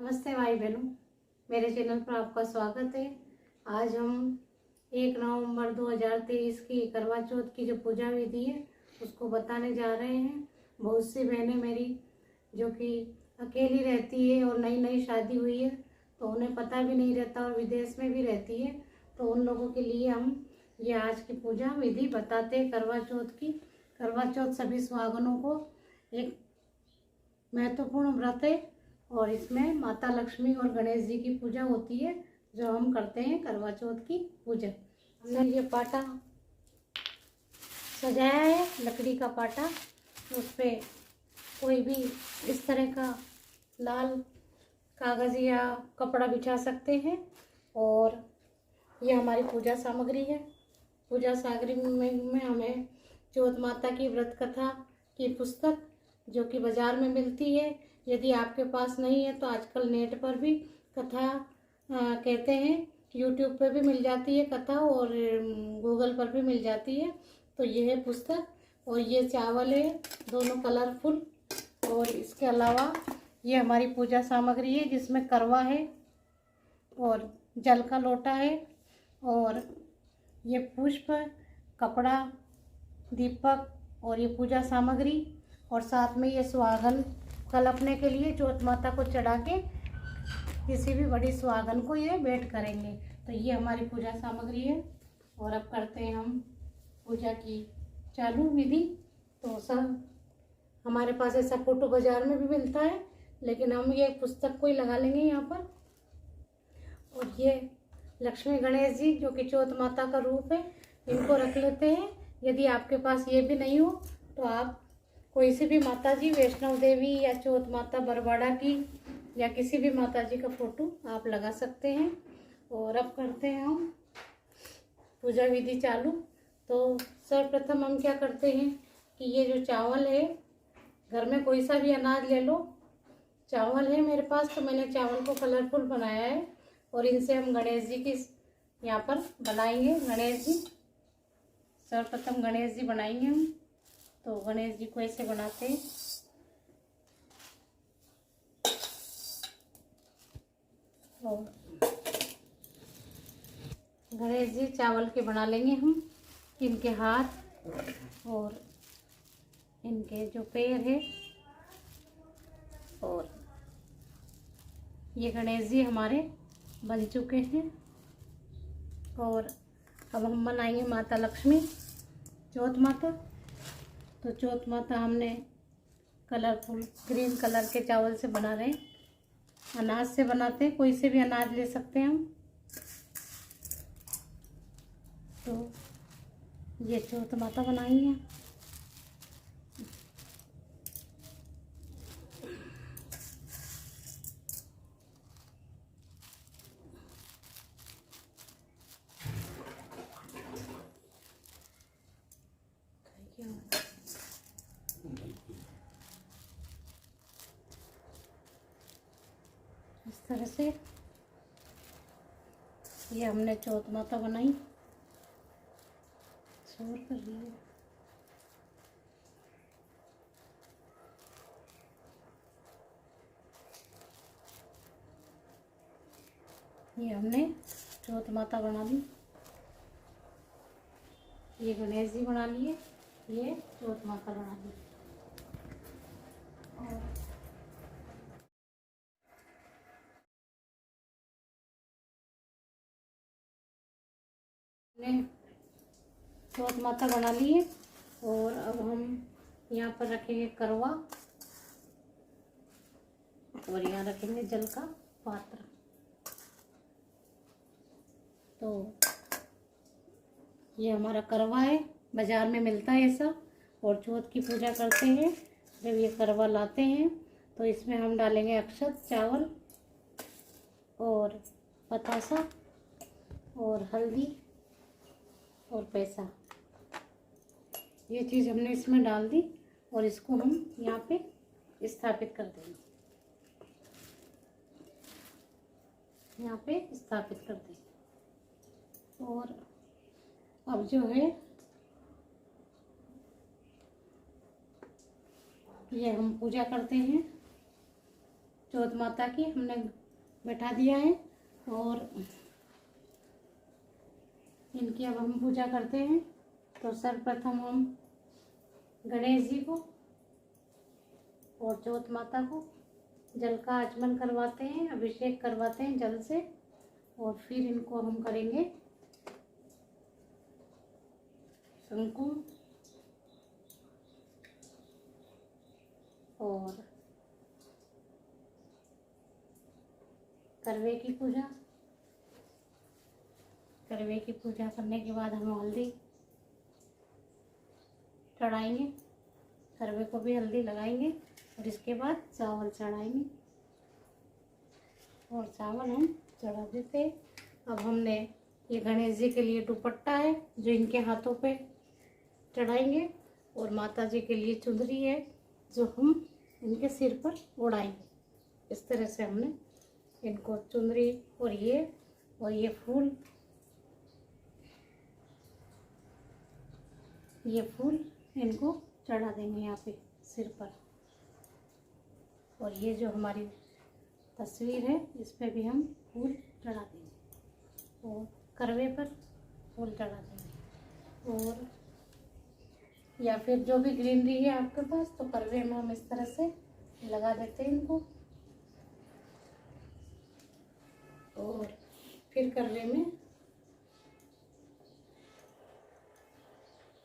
नमस्ते भाई बहनों, मेरे चैनल पर आपका स्वागत है। आज हम 1 नवंबर 2023 की करवा चौथ की जो पूजा विधि है उसको बताने जा रहे हैं। बहुत सी बहनें मेरी जो कि अकेली रहती है और नई नई शादी हुई है तो उन्हें पता भी नहीं रहता और विदेश में भी रहती है, तो उन लोगों के लिए हम ये आज की पूजा विधि बताते हैं करवा चौथ की। करवा चौथ सभी सुहागनों को एक महत्वपूर्ण व्रत है और इसमें माता लक्ष्मी और गणेश जी की पूजा होती है जो हम करते हैं करवा चौथ की पूजा। हमने ये पाटा सजाया है, लकड़ी का पाटा। उस पर कोई भी इस तरह का लाल कागज़ या कपड़ा बिछा सकते हैं। और ये हमारी पूजा सामग्री है। पूजा सामग्री में हमें चौथ माता की व्रत कथा की पुस्तक जो कि बाज़ार में मिलती है। यदि आपके पास नहीं है तो आजकल नेट पर भी कथा कहते हैं, यूट्यूब पर भी मिल जाती है कथा और गूगल पर भी मिल जाती है। तो ये है पुस्तक और ये चावल है, दोनों कलरफुल। और इसके अलावा ये हमारी पूजा सामग्री है जिसमें करवा है और जल का लोटा है और ये पुष्प, कपड़ा, दीपक और ये पूजा सामग्री और साथ में ये सुहागन कलपने के लिए चौथ माता को चढ़ा के किसी भी बड़ी सुहागन को ये भेंट करेंगे। तो ये हमारी पूजा सामग्री है और अब करते हैं हम पूजा की चालू विधि। तो सब हमारे पास ऐसा फोटो बाजार में भी मिलता है, लेकिन हम ये पुस्तक को ही लगा लेंगे यहाँ पर। और ये लक्ष्मी गणेश जी जो कि चौथ माता का रूप है, इनको रख लेते हैं। यदि आपके पास ये भी नहीं हो तो आप कोई सी भी माता जी, वैष्णव देवी या चौथ माता बरवाड़ा की या किसी भी माता जी का फोटो आप लगा सकते हैं। और अब करते हैं हम पूजा विधि चालू। तो सर्वप्रथम हम क्या करते हैं कि ये जो चावल है, घर में कोई सा भी अनाज ले लो। चावल है मेरे पास तो मैंने चावल को कलरफुल बनाया है और इनसे हम गणेश जी की यहाँ पर बनाएंगे। गणेश जी सर्वप्रथम गणेश जी बनाएंगे हम। तो गणेश जी को ऐसे बनाते हैं। और गणेश जी चावल के बना लेंगे हम। इनके हाथ और इनके जो पैर है और ये गणेश जी हमारे बन चुके हैं। और अब हम बनाएंगे माता लक्ष्मी, चौथ माता। तो चौथ माता हमने कलरफुल ग्रीन कलर के चावल से बना रहे हैं। अनाज से बनाते हैं, कोई से भी अनाज ले सकते हैं हम। तो ये चौथ माता बनाई है। इस तरह से ये हमने चौथ माता बनाई। शोर कर रही है। ये हमने चौथ माता बना ली। ये गणेश जी बना लिए, ये चौथ माता बना ली। और हमने चौथ माता बना ली है और अब हम यहाँ पर रखेंगे करवा और यहाँ रखेंगे जल का पात्र। तो ये हमारा करवा है, बाजार में मिलता है ऐसा। और चौथ की पूजा करते हैं जब ये करवा लाते हैं तो इसमें हम डालेंगे अक्षत, चावल और पतासा और हल्दी और पैसा। ये चीज़ हमने इसमें डाल दी और इसको हम यहाँ पे स्थापित कर देंगे। यहाँ पे स्थापित कर देंगे। और अब जो है ये हम पूजा करते हैं। चौथ माता की हमने बैठा दिया है और इनकी अब हम पूजा करते हैं। तो सर्वप्रथम हम गणेश जी को और चौथ माता को जल का आचमन करवाते हैं, अभिषेक करवाते हैं जल से, और फिर इनको हम करेंगे कुमकुम और करवे की पूजा। करवे की पूजा करने के बाद हम हल्दी चढ़ाएंगे, करवे को भी हल्दी लगाएंगे और इसके बाद चावल चढ़ाएंगे और चावल हम चढ़ा देते। अब हमने ये गणेश जी के लिए दुपट्टा है जो इनके हाथों पे चढ़ाएंगे और माता जी के लिए चुंदरी है जो हम इनके सिर पर उड़ाएंगे। इस तरह से हमने इनको चुंदरी और ये फूल इनको चढ़ा देंगे यहाँ पे सिर पर। और ये जो हमारी तस्वीर है इस पे भी हम फूल चढ़ा देंगे और करवे पर फूल चढ़ा देंगे। और या फिर जो भी ग्रीनरी है आपके पास तो करवे में हम इस तरह से लगा देते हैं इनको। और फिर करवे में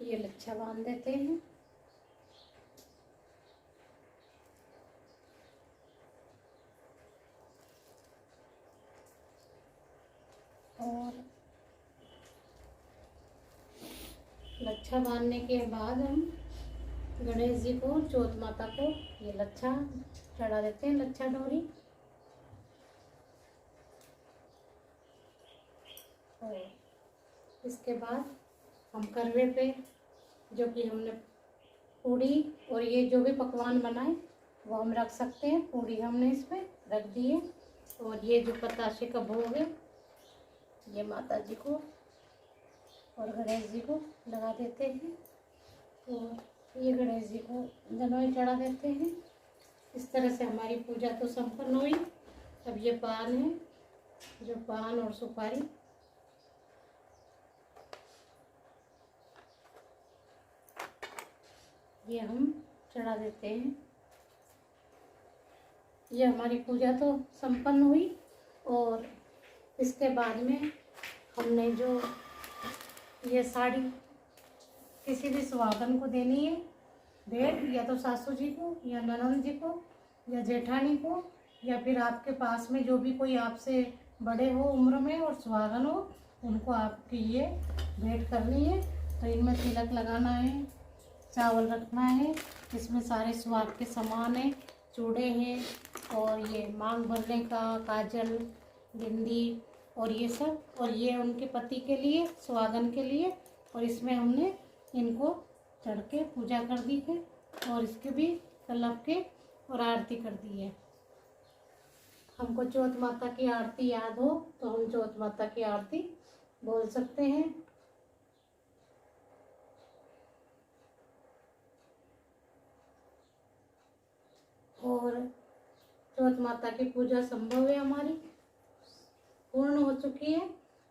ये लच्छा बांध देते हैं। और लच्छा बांधने के बाद हम गणेश जी को, चौथ माता को ये लच्छा चढ़ा देते हैं, लच्छा डोरी। और इसके बाद हम करवे पे जो कि हमने पूड़ी और ये जो भी पकवान बनाए वो हम रख सकते हैं। पूड़ी हमने इस पे रख दी है और ये जो बताशे का भोग है ये माता जी को और गणेश जी को लगा देते हैं। और ये गणेश जी को जनेऊ चढ़ा देते हैं। इस तरह से हमारी पूजा तो संपन्न हुई। अब ये पान है, जो पान और सुपारी ये हम चढ़ा देते हैं। ये हमारी पूजा तो संपन्न हुई। और इसके बाद में हमने जो ये साड़ी किसी भी सुहागन को देनी है भेंट, या तो सासू जी को या ननद जी को या जेठानी को, या फिर आपके पास में जो भी कोई आपसे बड़े हो उम्र में और सुहागन हो उनको आपकी ये भेंट करनी है। तो इनमें तिलक लगाना है, चावल रखना है, इसमें सारे सुहाग के सामान है, चूड़े हैं और ये मांग भरने का काजल, बिंदी और ये सब, और ये उनके पति के लिए, सुहागन के लिए। और इसमें हमने इनको चढ़ के पूजा कर दी है और इसके भी कलप के और आरती कर दी है। हमको चौथ माता की आरती याद हो तो हम चौथ माता की आरती बोल सकते हैं। और चौथ माता की पूजा संभव है, हमारी पूर्ण हो चुकी है।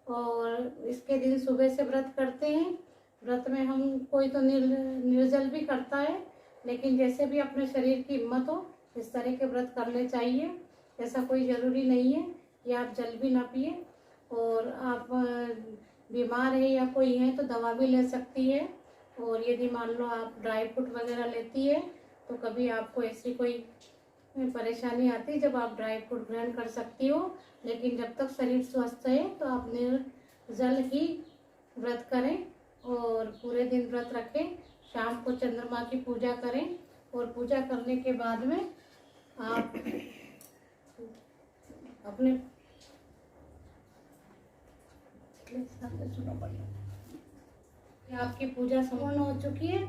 और इसके दिन सुबह से व्रत करते हैं। व्रत में हम कोई तो निर्जल भी करता है, लेकिन जैसे भी अपने शरीर की हिम्मत हो इस तरह के व्रत करने चाहिए। ऐसा कोई ज़रूरी नहीं है कि आप जल भी ना पिए। और आप बीमार है या कोई है तो दवा भी ले सकती है। और यदि मान लो आप ड्राई फ्रूट वगैरह लेती है तो कभी आपको ऐसी कोई परेशानी आती जब आप ड्राई फ्रूट ग्रहण कर सकती हो। लेकिन जब तक शरीर स्वस्थ है तो आप निर्जल ही व्रत करें और पूरे दिन व्रत रखें। शाम को चंद्रमा की पूजा करें और पूजा करने के बाद में आप अपने आपकी पूजा संपूर्ण हो चुकी है।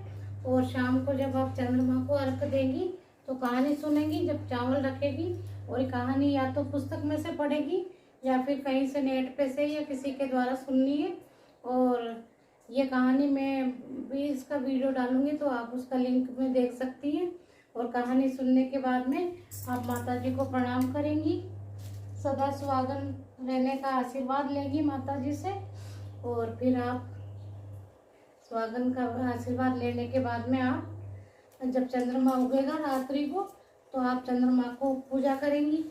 और शाम को जब आप चंद्रमा को अर्घ देंगी तो कहानी सुनेंगी, जब चावल रखेगी। और ये कहानी या तो पुस्तक में से पढ़ेगी या फिर कहीं से नेट पे से या किसी के द्वारा सुननी है। और ये कहानी मैं भी इसका वीडियो डालूंगी तो आप उसका लिंक में देख सकती हैं। और कहानी सुनने के बाद में आप माता जी को प्रणाम करेंगी, सदा सुहागन रहने का आशीर्वाद लेंगी माता जी से। और फिर आप सुहागन का आशीर्वाद लेने के बाद में आप जब चंद्रमा उगेगा रात्रि को, तो आप चंद्रमा को पूजा करेंगी,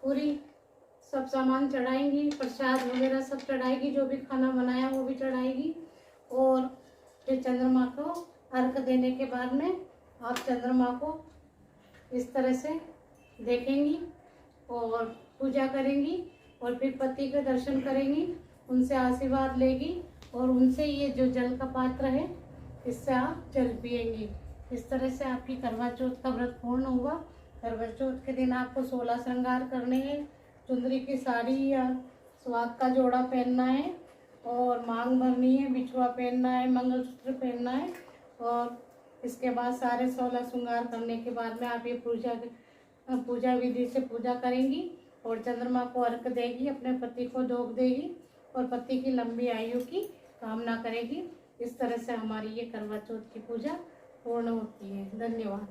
पूरी सब सामान चढ़ाएंगी, प्रसाद वगैरह सब चढ़ाएगी, जो भी खाना बनाया वो भी चढ़ाएगी। और फिर चंद्रमा को अर्घ देने के बाद में आप चंद्रमा को इस तरह से देखेंगी और पूजा करेंगी। और फिर पति के दर्शन करेंगी, उनसे आशीर्वाद लेगी और उनसे ये जो जल का पात्र है इससे आप जल पिएंगी। इस तरह से आपकी करवा चौथ का व्रत पूर्ण हुआ। करवा चौथ के दिन आपको 16 श्रृंगार करने हैं, चुंदरी की साड़ी या सुहाग का जोड़ा पहनना है और मांग भरनी है, बिछुआ पहनना है, मंगलसूत्र पहनना है। और इसके बाद सारे 16 श्रृंगार करने के बाद में आप ये पूजा विधि से पूजा करेंगी और चंद्रमा को अर्घ देगी, अपने पति को दोग देगी और पति की लंबी आयु की कामना करेगी। इस तरह से हमारी ये करवा चौथ की पूजा पूर्ण होती है। धन्यवाद।